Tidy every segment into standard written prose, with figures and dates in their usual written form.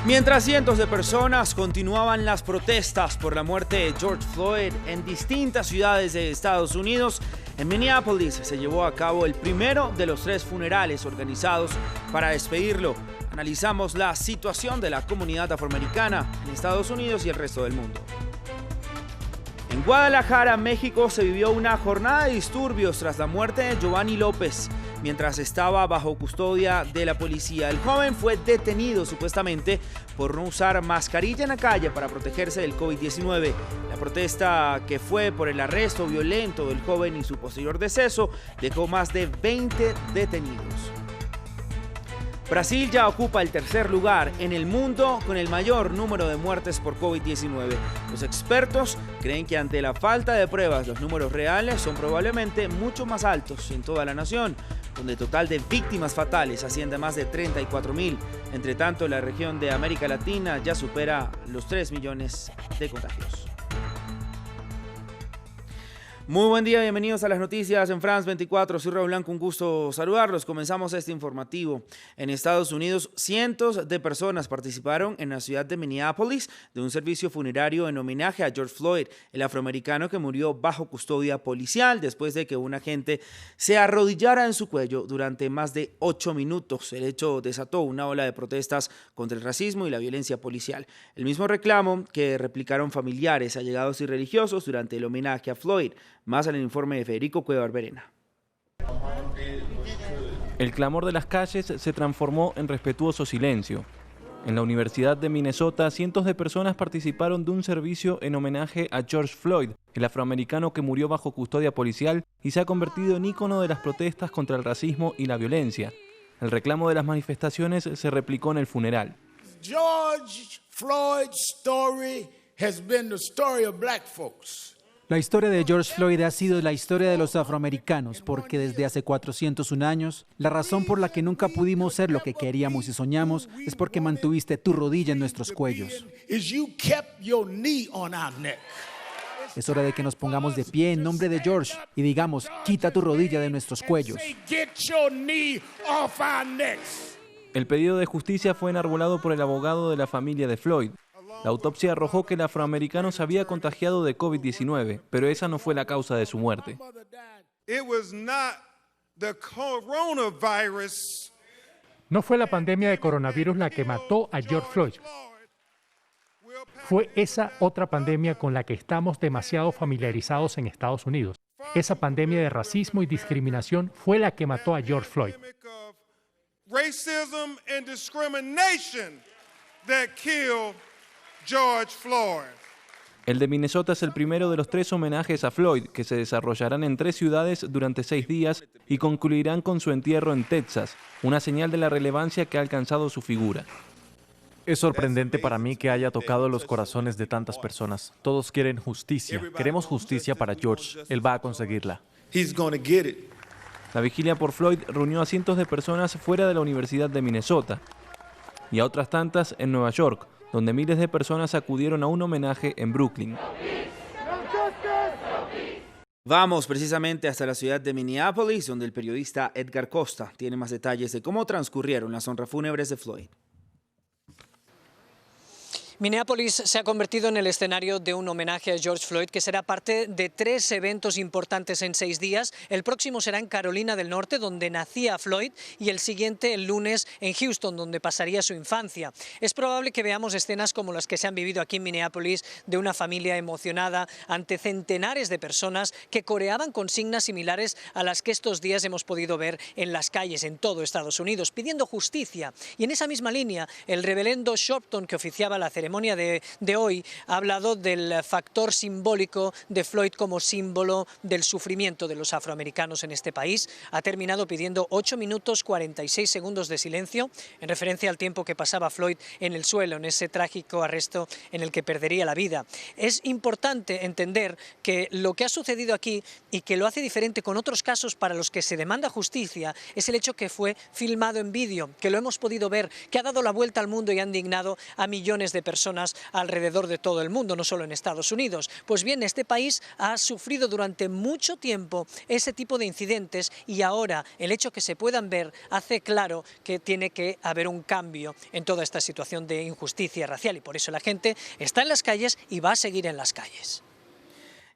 Mientras cientos de personas continuaban las protestas por la muerte de George Floyd en distintas ciudades de Estados Unidos, en Minneapolis se llevó a cabo el primero de los 3 funerales organizados para despedirlo. Analizamos la situación de la comunidad afroamericana en Estados Unidos y el resto del mundo. En Guadalajara, México, se vivió una jornada de disturbios tras la muerte de Giovanni López, mientras estaba bajo custodia de la policía. El joven fue detenido supuestamente por no usar mascarilla en la calle para protegerse del COVID-19. La protesta, que fue por el arresto violento del joven y su posterior deceso, dejó más de 20 detenidos. Brasil ya ocupa el 3er lugar en el mundo con el mayor número de muertes por COVID-19. Los expertos creen que ante la falta de pruebas, los números reales son probablemente mucho más altos en toda la nación, donde el total de víctimas fatales asciende a más de 34.000. Entre tanto, la región de América Latina ya supera los 3 millones de contagios. Muy buen día, bienvenidos a las noticias en France 24. Soy Raúl Blanco, un gusto saludarlos. Comenzamos este informativo. En Estados Unidos, cientos de personas participaron en la ciudad de Minneapolis de un servicio funerario en homenaje a George Floyd, el afroamericano que murió bajo custodia policial después de que un agente se arrodillara en su cuello durante más de 8 minutos. El hecho desató una ola de protestas contra el racismo y la violencia policial. El mismo reclamo que replicaron familiares, allegados y religiosos durante el homenaje a Floyd. Más en el informe de Federico Cueva Barberena. El clamor de las calles se transformó en respetuoso silencio. En la Universidad de Minnesota, cientos de personas participaron de un servicio en homenaje a George Floyd, el afroamericano que murió bajo custodia policial y se ha convertido en ícono de las protestas contra el racismo y la violencia. El reclamo de las manifestaciones se replicó en el funeral. George Floyd's story has been the story of black folks. La historia de George Floyd ha sido la historia de los afroamericanos, porque desde hace 401 años, la razón por la que nunca pudimos ser lo que queríamos y soñamos es porque mantuviste tu rodilla en nuestros cuellos. Es hora de que nos pongamos de pie en nombre de George y digamos, quita tu rodilla de nuestros cuellos. El pedido de justicia fue enarbolado por el abogado de la familia de Floyd. La autopsia arrojó que el afroamericano se había contagiado de COVID-19, pero esa no fue la causa de su muerte. No fue la pandemia de coronavirus la que mató a George Floyd. Fue esa otra pandemia con la que estamos demasiado familiarizados en Estados Unidos. Esa pandemia de racismo y discriminación fue la que mató a George Floyd. George Floyd. El de Minnesota es el primero de los 3 homenajes a Floyd, que se desarrollarán en 3 ciudades durante 6 días y concluirán con su entierro en Texas, una señal de la relevancia que ha alcanzado su figura. Es sorprendente para mí que haya tocado los corazones de tantas personas. Todos quieren justicia. Queremos justicia para George. Él va a conseguirla. La vigilia por Floyd reunió a cientos de personas fuera de la Universidad de Minnesota y a otras tantas en Nueva York, donde miles de personas acudieron a un homenaje en Brooklyn. Vamos precisamente hasta la ciudad de Minneapolis, donde el periodista Edgar Costa tiene más detalles de cómo transcurrieron las honras fúnebres de Floyd. Minneapolis se ha convertido en el escenario de un homenaje a George Floyd que será parte de 3 eventos importantes en 6 días. El próximo será en Carolina del Norte, donde nacía Floyd, y el siguiente el lunes en Houston, donde pasaría su infancia. Es probable que veamos escenas como las que se han vivido aquí en Minneapolis, de una familia emocionada ante centenares de personas que coreaban consignas similares a las que estos días hemos podido ver en las calles en todo Estados Unidos, pidiendo justicia. Y en esa misma línea, el reverendo Sharpton, que oficiaba la ceremonia de hoy, ha hablado del factor simbólico de Floyd como símbolo del sufrimiento de los afroamericanos en este país. Ha terminado pidiendo 8 minutos 46 segundos de silencio, en referencia al tiempo que pasaba Floyd en el suelo, en ese trágico arresto en el que perdería la vida. Es importante entender que lo que ha sucedido aquí, y que lo hace diferente con otros casos para los que se demanda justicia, es el hecho que fue filmado en vídeo, que lo hemos podido ver, que ha dado la vuelta al mundo y ha indignado a millones de personas. personas alrededor de todo el mundo, no solo en Estados Unidos. Pues bien, este país ha sufrido durante mucho tiempo ese tipo de incidentes y ahora el hecho que se puedan ver hace claro que tiene que haber un cambio en toda esta situación de injusticia racial y por eso la gente está en las calles y va a seguir en las calles.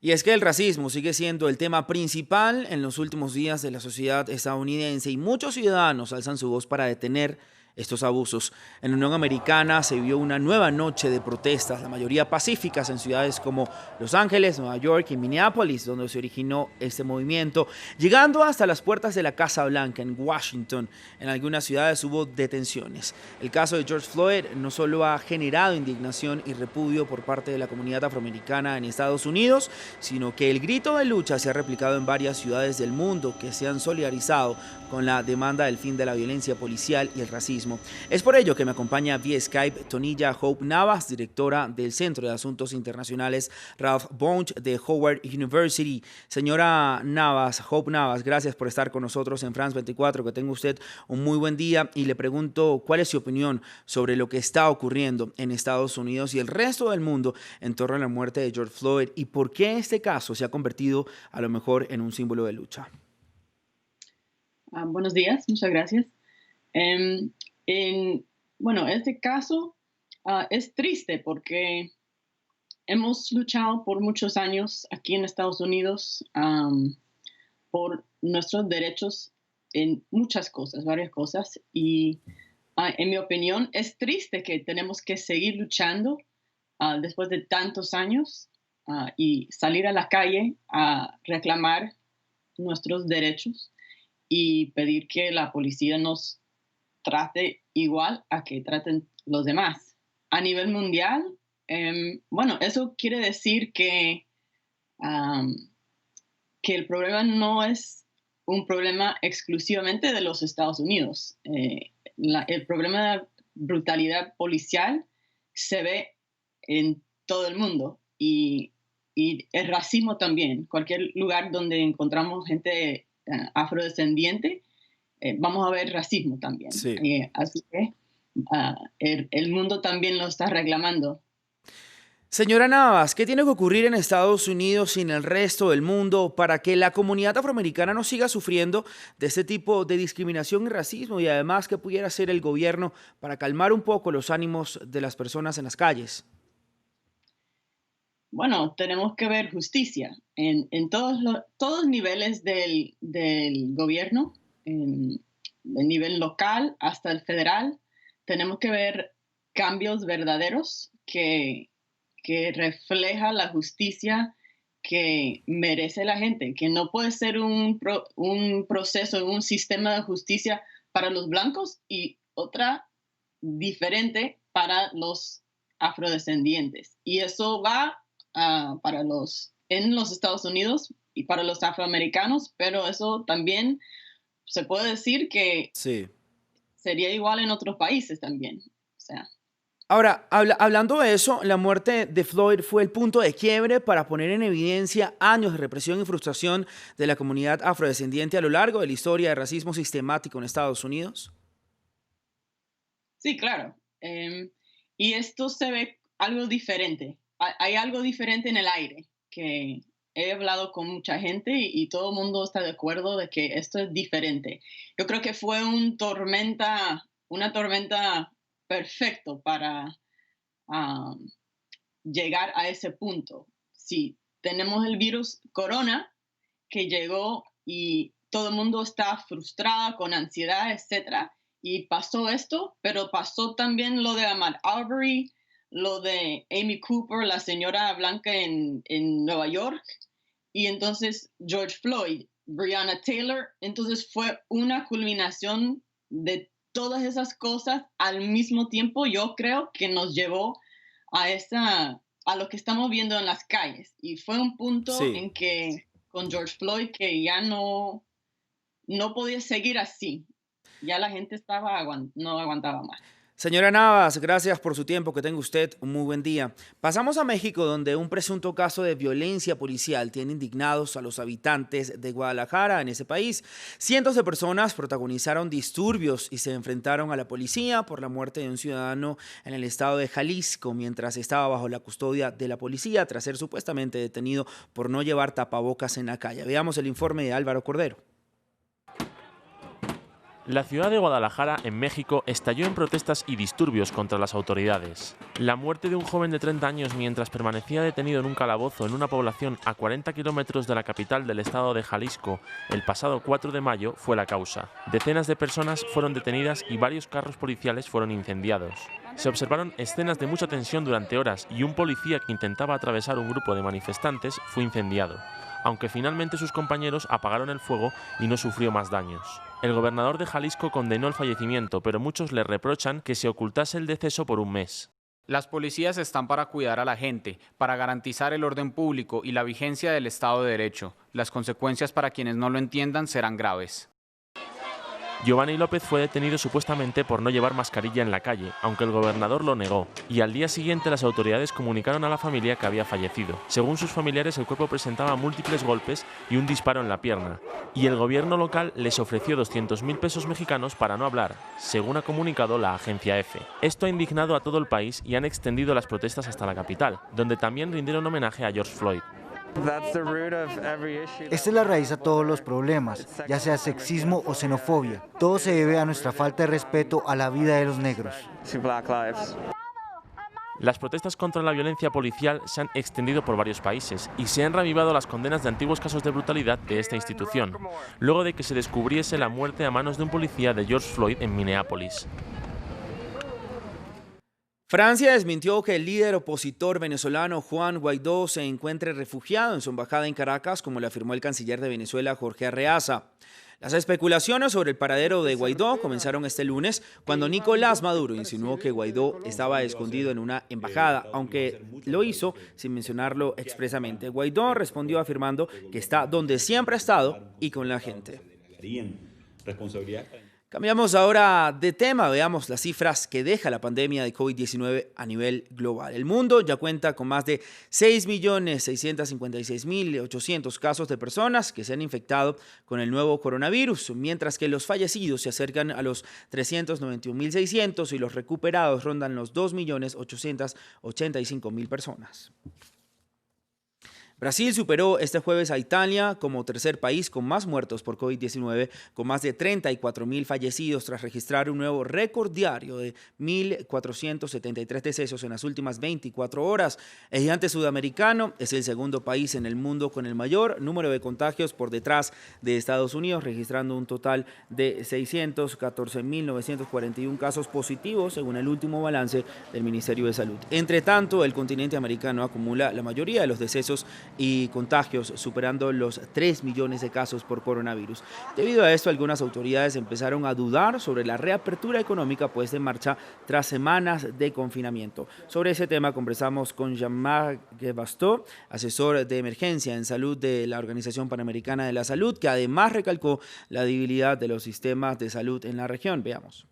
Y es que el racismo sigue siendo el tema principal en los últimos días de la sociedad estadounidense y muchos ciudadanos alzan su voz para detener estos abusos. En la Unión Americana se vio una nueva noche de protestas, la mayoría pacíficas en ciudades como Los Ángeles, Nueva York y Minneapolis, donde se originó este movimiento, llegando hasta las puertas de la Casa Blanca en Washington. En algunas ciudades hubo detenciones. El caso de George Floyd no solo ha generado indignación y repudio por parte de la comunidad afroamericana en Estados Unidos, sino que el grito de lucha se ha replicado en varias ciudades del mundo que se han solidarizado con la demanda del fin de la violencia policial y el racismo. Es por ello que me acompaña vía Skype Tonilla Hope Navas, directora del Centro de Asuntos Internacionales Ralph Bunche de Howard University. Señora Navas, Hope Navas, gracias por estar con nosotros en France 24. Que tenga usted un muy buen día y le pregunto cuál es su opinión sobre lo que está ocurriendo en Estados Unidos y el resto del mundo en torno a la muerte de George Floyd y por qué este caso se ha convertido a lo mejor en un símbolo de lucha. Buenos días, muchas gracias. Este caso es triste porque hemos luchado por muchos años aquí en Estados Unidos por nuestros derechos en muchas cosas, varias cosas. Y en mi opinión es triste que tenemos que seguir luchando después de tantos años y salir a la calle a reclamar nuestros derechos y pedir que la policía nos trate igual a que traten los demás. A nivel mundial, eso quiere decir que el problema no es un problema exclusivamente de los Estados Unidos. El problema de brutalidad policial se ve en todo el mundo y el racismo también. Cualquier lugar donde encontramos gente afrodescendiente, vamos a ver racismo también. Sí. Así que el mundo también lo está reclamando. Señora Navas, ¿qué tiene que ocurrir en Estados Unidos y en el resto del mundo para que la comunidad afroamericana no siga sufriendo de este tipo de discriminación y racismo? Y además, ¿qué pudiera hacer el gobierno para calmar un poco los ánimos de las personas en las calles? Bueno, tenemos que ver justicia en todos niveles del gobierno, el nivel local hasta el federal. Tenemos que ver cambios verdaderos que refleja la justicia que merece la gente, que no puede ser un proceso, un sistema de justicia para los blancos y otra diferente para los afrodescendientes. Y eso va en los Estados Unidos y para los afroamericanos, pero eso también se puede decir que sí, sería igual en otros países también. O sea. Ahora, hablando de eso, la muerte de Floyd fue el punto de quiebre para poner en evidencia años de represión y frustración de la comunidad afrodescendiente a lo largo de la historia de racismo sistemático en Estados Unidos. Sí, claro. Y esto se ve algo diferente. Hay algo diferente en el aire, que he hablado con mucha gente y todo el mundo está de acuerdo de que esto es diferente. Yo creo que fue una tormenta perfecto para llegar a ese punto. Sí, tenemos el virus corona que llegó y todo el mundo está frustrado, con ansiedad, etc. Y pasó esto, pero pasó también lo de Ahmaud Arbery, lo de Amy Cooper, la señora blanca en Nueva York, y entonces George Floyd, Breonna Taylor. Entonces fue una culminación de todas esas cosas al mismo tiempo. Yo creo que nos llevó a lo que estamos viendo en las calles. Y fue un punto sí, en que con George Floyd que ya no podía seguir así. Ya la gente no aguantaba más. Señora Navas, gracias por su tiempo, que tenga usted un muy buen día. Pasamos a México, donde un presunto caso de violencia policial tiene indignados a los habitantes de Guadalajara en ese país. Cientos de personas protagonizaron disturbios y se enfrentaron a la policía por la muerte de un ciudadano en el estado de Jalisco, mientras estaba bajo la custodia de la policía tras ser supuestamente detenido por no llevar tapabocas en la calle. Veamos el informe de Álvaro Cordero. La ciudad de Guadalajara, en México, estalló en protestas y disturbios contra las autoridades. La muerte de un joven de 30 años mientras permanecía detenido en un calabozo en una población a 40 kilómetros de la capital del estado de Jalisco el pasado 4 de mayo fue la causa. Decenas de personas fueron detenidas y varios carros policiales fueron incendiados. Se observaron escenas de mucha tensión durante horas y un policía que intentaba atravesar un grupo de manifestantes fue incendiado, aunque finalmente sus compañeros apagaron el fuego y no sufrió más daños. El gobernador de Jalisco condenó el fallecimiento, pero muchos le reprochan que se ocultase el deceso por un mes. Las policías están para cuidar a la gente, para garantizar el orden público y la vigencia del Estado de Derecho. Las consecuencias para quienes no lo entiendan serán graves. Giovanni López fue detenido supuestamente por no llevar mascarilla en la calle, aunque el gobernador lo negó, y al día siguiente las autoridades comunicaron a la familia que había fallecido. Según sus familiares, el cuerpo presentaba múltiples golpes y un disparo en la pierna, y el gobierno local les ofreció 200.000 pesos mexicanos para no hablar, según ha comunicado la agencia EFE. Esto ha indignado a todo el país y han extendido las protestas hasta la capital, donde también rindieron homenaje a George Floyd. Esta es la raíz a todos los problemas, ya sea sexismo o xenofobia. Todo se debe a nuestra falta de respeto a la vida de los negros. Las protestas contra la violencia policial se han extendido por varios países y se han reavivado las condenas de antiguos casos de brutalidad de esta institución, luego de que se descubriese la muerte a manos de un policía de George Floyd en Minneapolis. Francia desmintió que el líder opositor venezolano Juan Guaidó se encuentre refugiado en su embajada en Caracas, como le afirmó el canciller de Venezuela, Jorge Arreaza. Las especulaciones sobre el paradero de Guaidó comenzaron este lunes, cuando Nicolás Maduro insinuó que Guaidó estaba escondido en una embajada, aunque lo hizo sin mencionarlo expresamente. Guaidó respondió afirmando que está donde siempre ha estado y con la gente. Cambiamos ahora de tema, veamos las cifras que deja la pandemia de COVID-19 a nivel global. El mundo ya cuenta con más de 6.656.800 casos de personas que se han infectado con el nuevo coronavirus, mientras que los fallecidos se acercan a los 391.600 y los recuperados rondan los 2.885.000 personas. Brasil superó este jueves a Italia como tercer país con más muertos por COVID-19, con más de 34.000 fallecidos tras registrar un nuevo récord diario de 1.473 decesos en las últimas 24 horas. El gigante sudamericano es el segundo país en el mundo con el mayor número de contagios, por detrás de Estados Unidos, registrando un total de 614.941 casos positivos, según el último balance del Ministerio de Salud. Entre tanto, el continente americano acumula la mayoría de los decesos y contagios, superando los 3 millones de casos por coronavirus. Debido a esto, algunas autoridades empezaron a dudar sobre la reapertura económica puesta en marcha tras semanas de confinamiento. Sobre ese tema conversamos con Jean-Marc Bastó, asesor de emergencia en salud de la Organización Panamericana de la Salud, que además recalcó la debilidad de los sistemas de salud en la región. Veamos.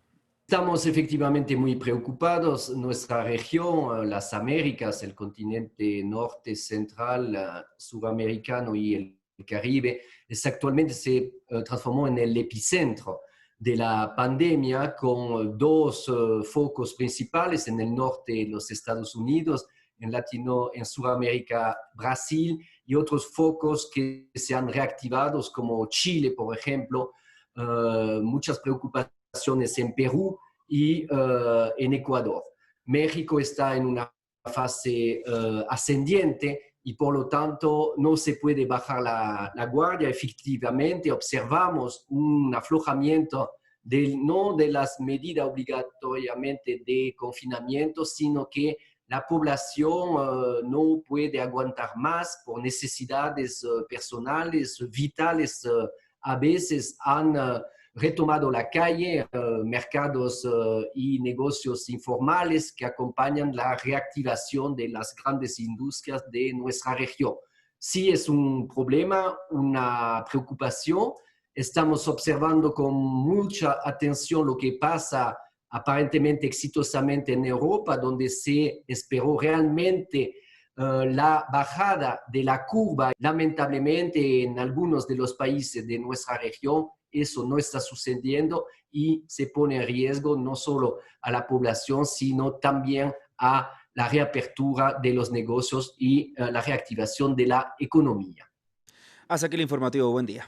Estamos efectivamente muy preocupados. Nuestra región, las Américas, el continente norte, central, sudamericano y el Caribe, actualmente se transformó en el epicentro de la pandemia, con dos focos principales: en el norte los Estados Unidos, en Sudamérica Brasil, y otros focos que se han reactivado como Chile, por ejemplo, muchas preocupaciones en Perú y en Ecuador. México está en una fase ascendiente y por lo tanto no se puede bajar la guardia. Efectivamente observamos un aflojamiento no de las medidas obligatoriamente de confinamiento, sino que la población no puede aguantar más por necesidades personales, vitales. A veces han retomado la calle, mercados y negocios informales que acompañan la reactivación de las grandes industrias de nuestra región. Sí es un problema, una preocupación. Estamos observando con mucha atención lo que pasa aparentemente exitosamente en Europa, donde se esperó realmente la bajada de la curva. Lamentablemente, en algunos de los países de nuestra región, eso no está sucediendo y se pone en riesgo no solo a la población, sino también a la reapertura de los negocios y la reactivación de la economía. Hasta aquí el informativo. Buen día.